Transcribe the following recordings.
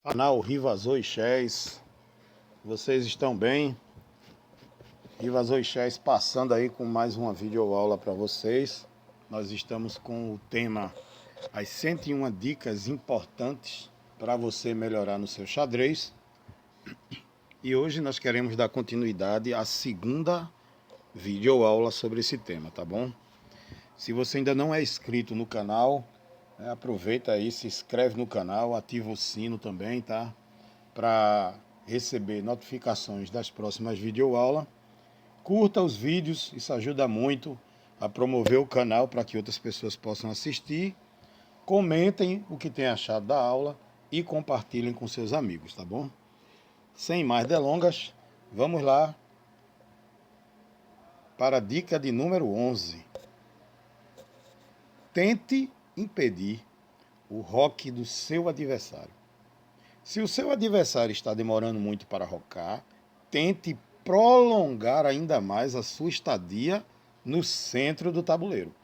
Canal Rivazor e Chess, vocês estão bem? Rivazor e Chess passando aí com mais uma videoaula para vocês. Nós estamos com o tema as 101 dicas importantes para você melhorar no seu xadrez. E hoje nós queremos dar continuidade à segunda videoaula sobre esse tema, tá bom? Se você ainda não é inscrito no canal, aproveita aí, se inscreve no canal, ativa o sino também, tá? Para receber notificações das próximas videoaulas. Curta os vídeos, isso ajuda muito a promover o canal para que outras pessoas possam assistir. Comentem o que tem achado da aula e compartilhem com seus amigos, tá bom? Sem mais delongas, vamos lá para a dica de número 11. Tente impedir o roque do seu adversário. Se o seu adversário está demorando muito para rocar, tente prolongar ainda mais a sua estadia no centro do tabuleiro.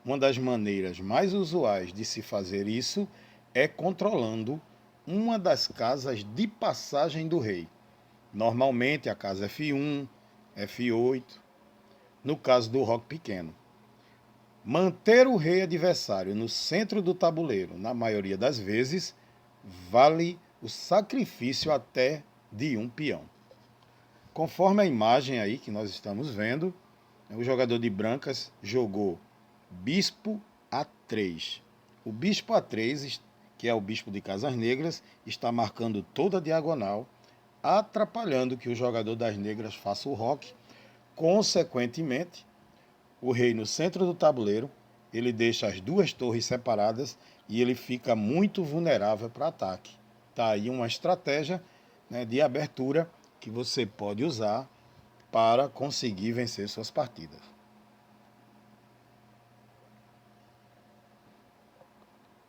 Uma das maneiras mais usuais de se fazer isso é controlando uma das casas de passagem do rei. Normalmente a casa F1, F8, no caso do roque pequeno. Manter o rei adversário no centro do tabuleiro, na maioria das vezes, vale o sacrifício até de um peão. Conforme a imagem aí que nós estamos vendo, o jogador de brancas jogou bispo A3. O bispo A3, que é o bispo de casas negras, está marcando toda a diagonal, atrapalhando que o jogador das negras faça o roque. Consequentemente, o rei no centro do tabuleiro, ele deixa as duas torres separadas e ele fica muito vulnerável para ataque. Está aí uma estratégia, de abertura que você pode usar para conseguir vencer suas partidas.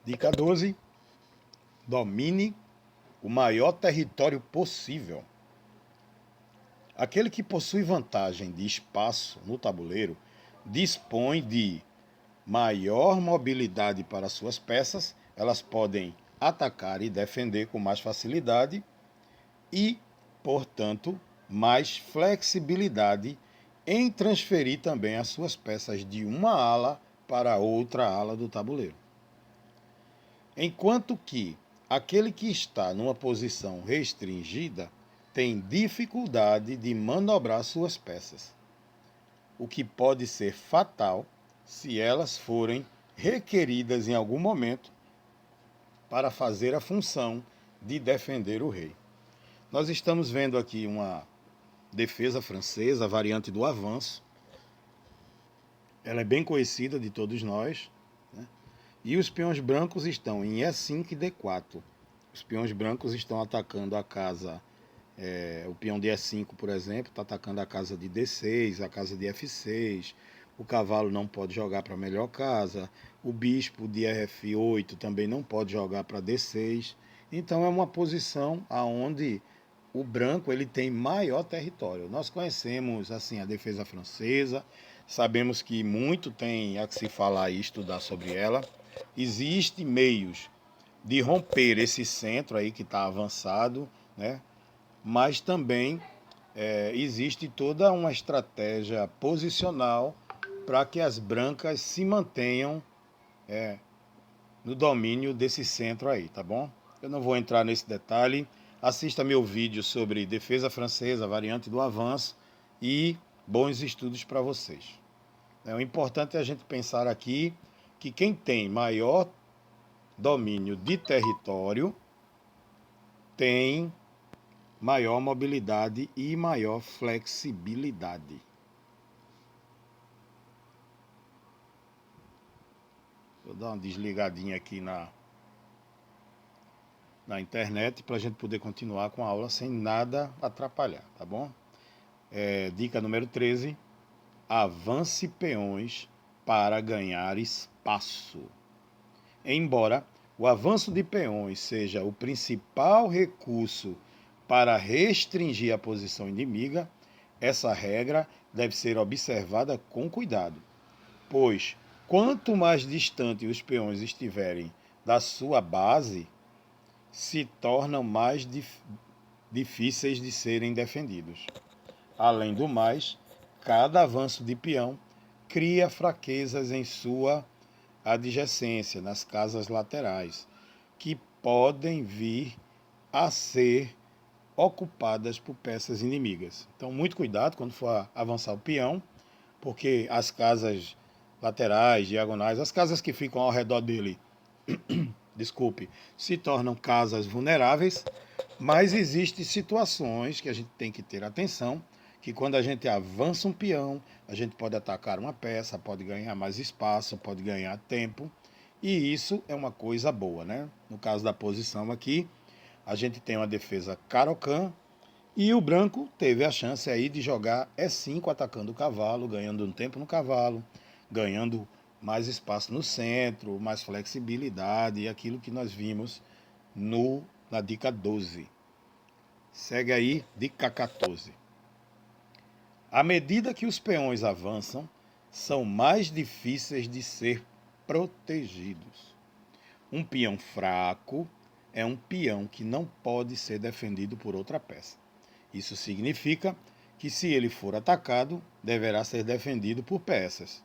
Dica 12. Domine o maior território possível. Aquele que possui vantagem de espaço no tabuleiro dispõe de maior mobilidade para suas peças, elas podem atacar e defender com mais facilidade e, portanto, mais flexibilidade em transferir também as suas peças de uma ala para outra ala do tabuleiro. Enquanto que aquele que está numa posição restringida tem dificuldade de manobrar suas peças, o que pode ser fatal se elas forem requeridas em algum momento para fazer a função de defender o rei. Nós estamos vendo aqui uma defesa francesa, a variante do avanço. Ela é bem conhecida de todos nós, né? E os peões brancos estão em E5 e D4. Os peões brancos estão atacando a casa, o peão de E5, por exemplo, está atacando a casa de D6, a casa de F6. O cavalo não pode jogar para a melhor casa. O bispo de F8 também não pode jogar para D6. Então é uma posição onde o branco ele tem maior território. Nós conhecemos assim a defesa francesa, sabemos que muito tem a que se falar e estudar sobre ela. Existem meios de romper esse centro aí que está avançado, né? Mas também existe toda uma estratégia posicional para que as brancas se mantenham no domínio desse centro aí, tá bom? Eu não vou entrar nesse detalhe. Assista meu vídeo sobre defesa francesa, variante do avanço, e bons estudos para vocês. O importante é a gente pensar aqui que quem tem maior domínio de território tem maior mobilidade e maior flexibilidade. Vou dar uma desligadinha aqui na internet para a gente poder continuar com a aula sem nada atrapalhar, tá bom? Dica número 13. Avance peões para ganhar espaço. Embora o avanço de peões seja o principal recurso para restringir a posição inimiga, essa regra deve ser observada com cuidado, pois quanto mais distante os peões estiverem da sua base, se tornam mais difíceis de serem defendidos. Além do mais, cada avanço de peão cria fraquezas em sua adjacência, nas casas laterais, que podem vir a ser ocupadas por peças inimigas. Então, muito cuidado quando for avançar o peão, porque as casas laterais, diagonais, as casas que ficam ao redor dele, desculpe, se tornam casas vulneráveis, mas existem situações que a gente tem que ter atenção, que quando a gente avança um peão, a gente pode atacar uma peça, pode ganhar mais espaço, pode ganhar tempo, e isso é uma coisa boa, né? No caso da posição aqui, a gente tem uma defesa Caro-Kann, e o branco teve a chance aí de jogar E5 atacando o cavalo, ganhando um tempo no cavalo, ganhando mais espaço no centro, mais flexibilidade, e aquilo que nós vimos na dica 12. Segue aí, dica 14. À medida que os peões avançam, são mais difíceis de ser protegidos. Um peão fraco é um peão que não pode ser defendido por outra peça. Isso significa que, se ele for atacado, deverá ser defendido por peças.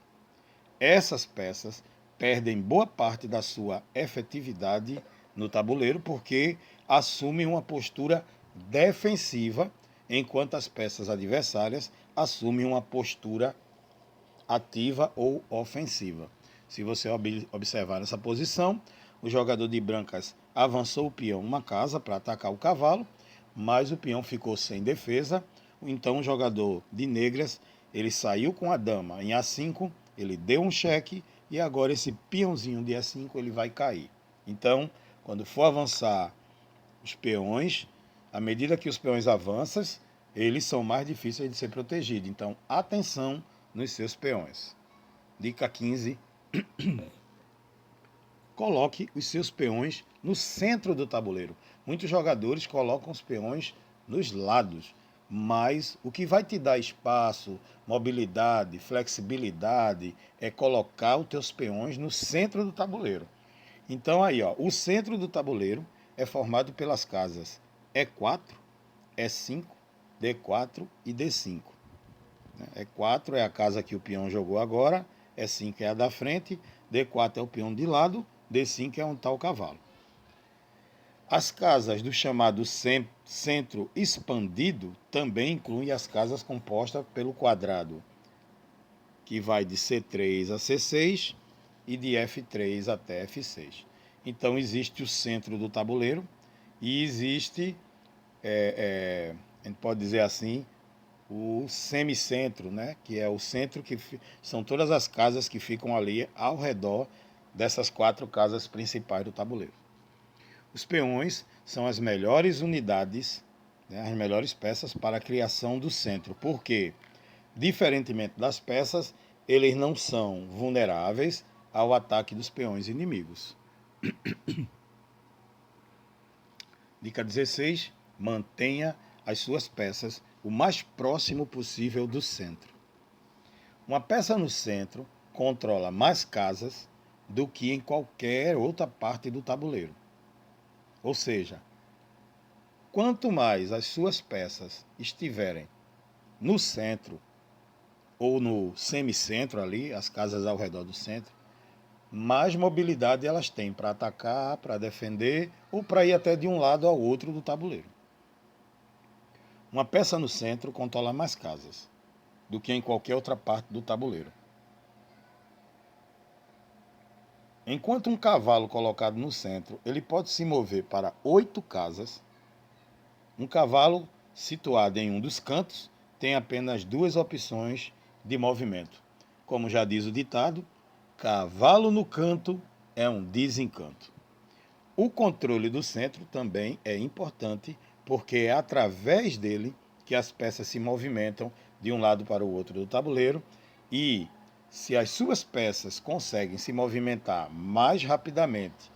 Essas peças perdem boa parte da sua efetividade no tabuleiro porque assumem uma postura defensiva, enquanto as peças adversárias assumem uma postura ativa ou ofensiva. Se você observar essa posição, o jogador de brancas avançou o peão uma casa para atacar o cavalo, mas o peão ficou sem defesa. Então o jogador de negras, ele saiu com a dama em A5, ele deu um cheque e agora esse peãozinho de E5 ele vai cair. Então, quando for avançar os peões, à medida que os peões avançam, eles são mais difíceis de ser protegidos. Então, atenção nos seus peões. Dica 15. Coloque os seus peões no centro do tabuleiro. Muitos jogadores colocam os peões nos lados, mas o que vai te dar espaço, mobilidade, flexibilidade é colocar os teus peões no centro do tabuleiro. Então aí, ó, o centro do tabuleiro é formado pelas casas E4, E5, D4 e D5. E4 é a casa que o peão jogou agora, E5 é a da frente, D4 é o peão de lado, D5 é onde está o cavalo. As casas do chamado centro expandido também incluem as casas compostas pelo quadrado, que vai de C3 a C6 e de F3 até F6. Então existe o centro do tabuleiro e existe, a gente pode dizer assim, o semicentro, né? Que é o centro, que são todas as casas que ficam ali ao redor dessas 4 casas principais do tabuleiro. Os peões são as melhores unidades, né, as melhores peças para a criação do centro, porque, diferentemente das peças, eles não são vulneráveis ao ataque dos peões inimigos. Dica 16. Mantenha as suas peças o mais próximo possível do centro. Uma peça no centro controla mais casas do que em qualquer outra parte do tabuleiro. Ou seja, quanto mais as suas peças estiverem no centro ou no semicentro ali, as casas ao redor do centro, mais mobilidade elas têm para atacar, para defender ou para ir até de um lado ao outro do tabuleiro. Uma peça no centro controla mais casas do que em qualquer outra parte do tabuleiro. Enquanto um cavalo colocado no centro, ele pode se mover para 8 casas, um cavalo situado em um dos cantos tem apenas 2 opções de movimento. Como já diz o ditado, cavalo no canto é um desencanto. O controle do centro também é importante, porque é através dele que as peças se movimentam de um lado para o outro do tabuleiro, e se as suas peças conseguem se movimentar mais rapidamente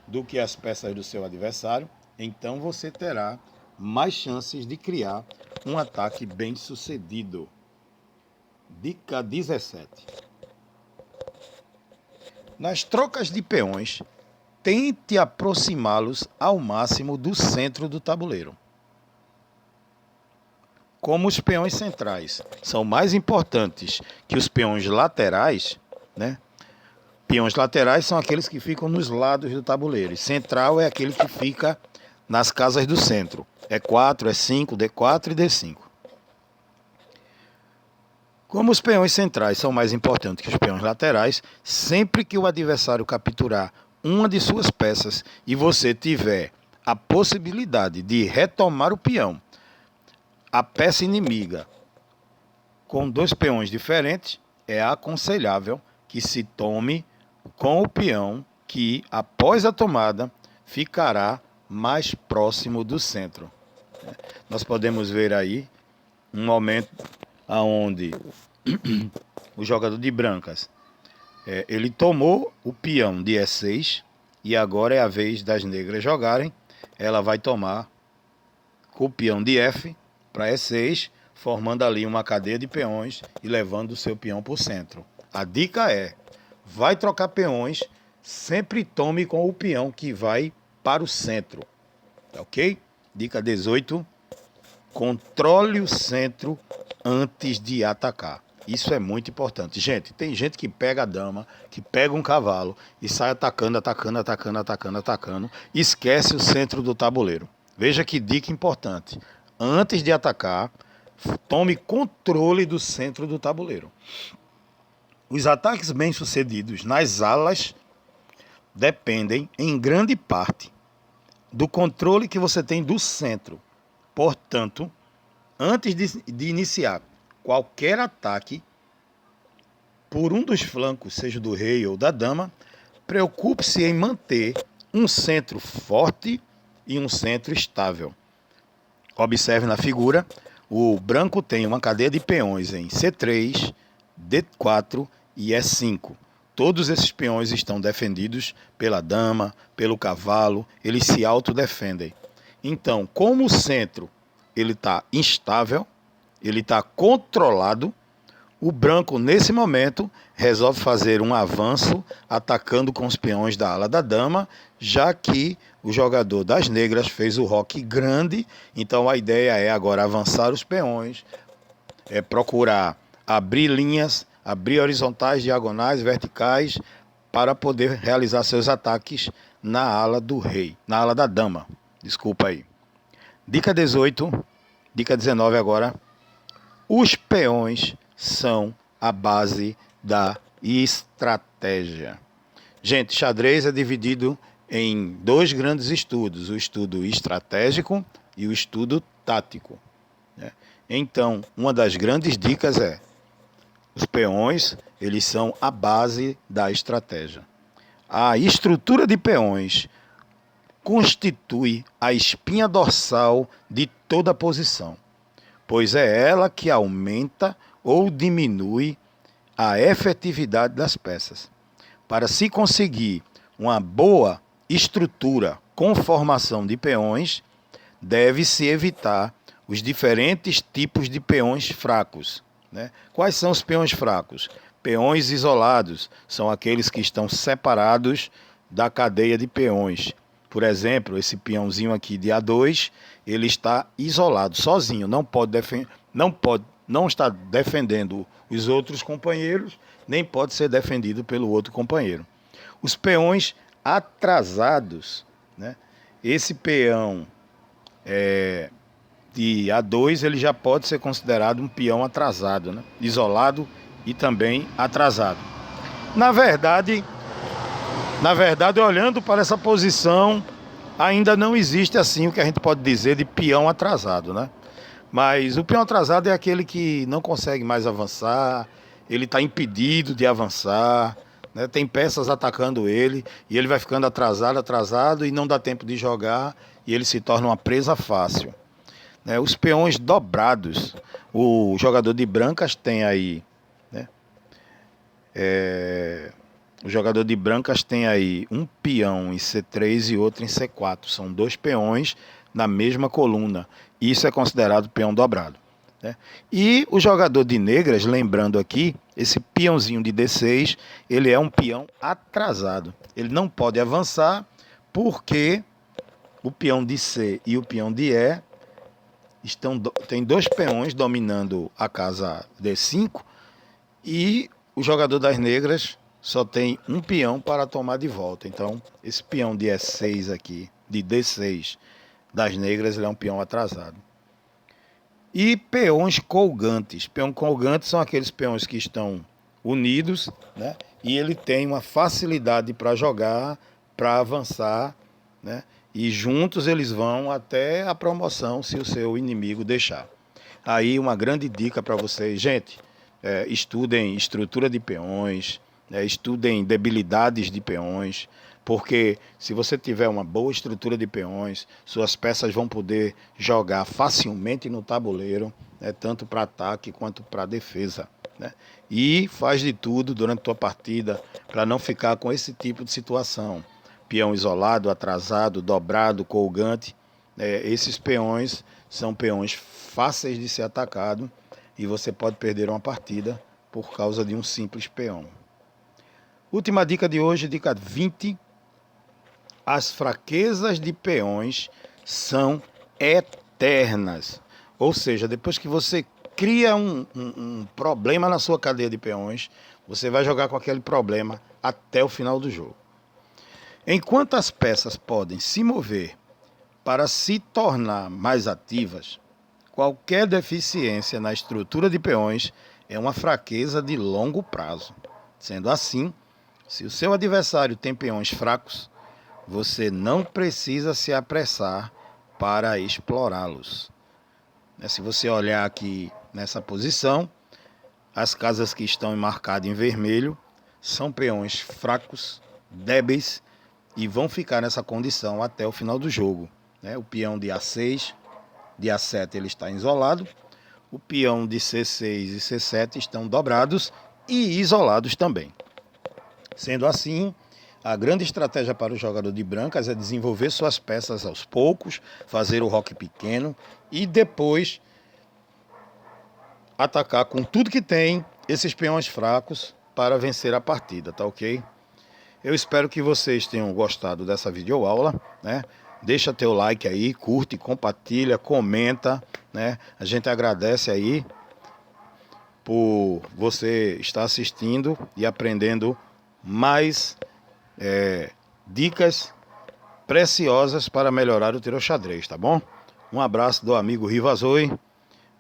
do que as peças do seu adversário, então você terá mais chances de criar um ataque bem sucedido. Dica 17. Nas trocas de peões, tente aproximá-los ao máximo do centro do tabuleiro. Como os peões centrais são mais importantes que os peões laterais, né? Peões laterais são aqueles que ficam nos lados do tabuleiro. E central é aquele que fica nas casas do centro. E4, E5, D4 e D5. Como os peões centrais são mais importantes que os peões laterais, sempre que o adversário capturar uma de suas peças e você tiver a possibilidade de retomar o peão, a peça inimiga com dois peões diferentes, é aconselhável que se tome com o peão que, após a tomada, ficará mais próximo do centro. Nós podemos ver aí um momento onde o jogador de brancas ele tomou o peão de E6 e agora é a vez das negras jogarem. Ela vai tomar com o peão de F para E6, formando ali uma cadeia de peões e levando o seu peão para o centro. A dica é, vai trocar peões, sempre tome com o peão que vai para o centro. Ok? Dica 18, controle o centro antes de atacar. Isso é muito importante. Gente, tem gente que pega a dama, que pega um cavalo e sai atacando, esquece o centro do tabuleiro. Veja que dica importante. Antes de atacar, tome controle do centro do tabuleiro. Os ataques bem-sucedidos nas alas dependem, em grande parte, do controle que você tem do centro. Portanto, antes de iniciar qualquer ataque por um dos flancos, seja do rei ou da dama, preocupe-se em manter um centro forte e um centro estável. Observe na figura, o branco tem uma cadeia de peões em C3, D4 e E5. Todos esses peões estão defendidos pela dama, pelo cavalo, eles se autodefendem. Então, como o centro ele está instável, ele está controlado, o branco, nesse momento, resolve fazer um avanço atacando com os peões da ala da dama, já que o jogador das negras fez o roque grande. Então a ideia é agora avançar os peões, procurar abrir linhas, abrir horizontais, diagonais, verticais, para poder realizar seus ataques na ala do rei, na ala da dama. Desculpa aí. Dica 18, dica 19 agora. Os peões são a base da estratégia. Gente, xadrez é dividido em dois grandes estudos, o estudo estratégico e o estudo tático. Então, uma das grandes dicas é, os peões, eles são a base da estratégia. A estrutura de peões constitui a espinha dorsal de toda a posição, pois é ela que aumenta ou diminui a efetividade das peças. Para se conseguir uma boa estrutura com formação de peões, deve-se evitar os diferentes tipos de peões fracos. Quais são os peões fracos? Peões isolados são aqueles que estão separados da cadeia de peões. Por exemplo, esse peãozinho aqui de A2, ele está isolado, sozinho, não está defendendo os outros companheiros, nem pode ser defendido pelo outro companheiro. Os peões atrasados, esse peão de A2, ele já pode ser considerado um peão atrasado, isolado e também atrasado. Na verdade, olhando para essa posição, ainda não existe assim o que a gente pode dizer de peão atrasado, Mas o peão atrasado é aquele que não consegue mais avançar, ele está impedido de avançar, tem peças atacando ele e ele vai ficando atrasado e não dá tempo de jogar e ele se torna uma presa fácil. Os peões dobrados, o jogador de brancas tem aí, o jogador de brancas tem aí um peão em C3 e outro em C4. São dois peões na mesma coluna. Isso é considerado peão dobrado. E o jogador de negras, lembrando aqui, esse peãozinho de D6, ele é um peão atrasado. Ele não pode avançar porque o peão de C e o peão de E tem dois peões dominando a casa D5 e o jogador das negras só tem um peão para tomar de volta. Então, esse peão de E6 aqui, de D6 das negras, ele é um peão atrasado. E peões colgantes. Peão colgantes são aqueles peões que estão unidos, né? E ele tem uma facilidade para jogar, para avançar, né? E juntos eles vão até a promoção, se o seu inimigo deixar. Aí uma grande dica para vocês, gente, estudem estrutura de peões, estudem debilidades de peões, porque se você tiver uma boa estrutura de peões, suas peças vão poder jogar facilmente no tabuleiro, né, tanto para ataque quanto para defesa, né? E faz de tudo durante a tua partida para não ficar com esse tipo de situação. Peão isolado, atrasado, dobrado, colgante. Esses peões são peões fáceis de ser atacado e você pode perder uma partida por causa de um simples peão. Última dica de hoje, dica 20. As fraquezas de peões são eternas. Ou seja, depois que você cria um problema na sua cadeia de peões, você vai jogar com aquele problema até o final do jogo. Enquanto as peças podem se mover para se tornar mais ativas, qualquer deficiência na estrutura de peões é uma fraqueza de longo prazo. Sendo assim, se o seu adversário tem peões fracos, você não precisa se apressar para explorá-los. Se você olhar aqui nessa posição, as casas que estão marcadas em vermelho são peões fracos, débeis, e vão ficar nessa condição até o final do jogo. O peão de A6, de A7 ele está isolado, o peão de C6 e C7 estão dobrados e isolados também. Sendo assim, a grande estratégia para o jogador de brancas é desenvolver suas peças aos poucos, fazer o roque pequeno e depois atacar com tudo que tem esses peões fracos para vencer a partida, tá ok? Eu espero que vocês tenham gostado dessa videoaula, né? Deixa teu like aí, curte, compartilha, comenta, né? A gente agradece aí por você estar assistindo e aprendendo mais dicas preciosas para melhorar o teu xadrez, tá bom? Um abraço do amigo Rivazoi.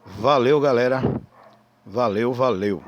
Valeu, galera. Valeu, valeu.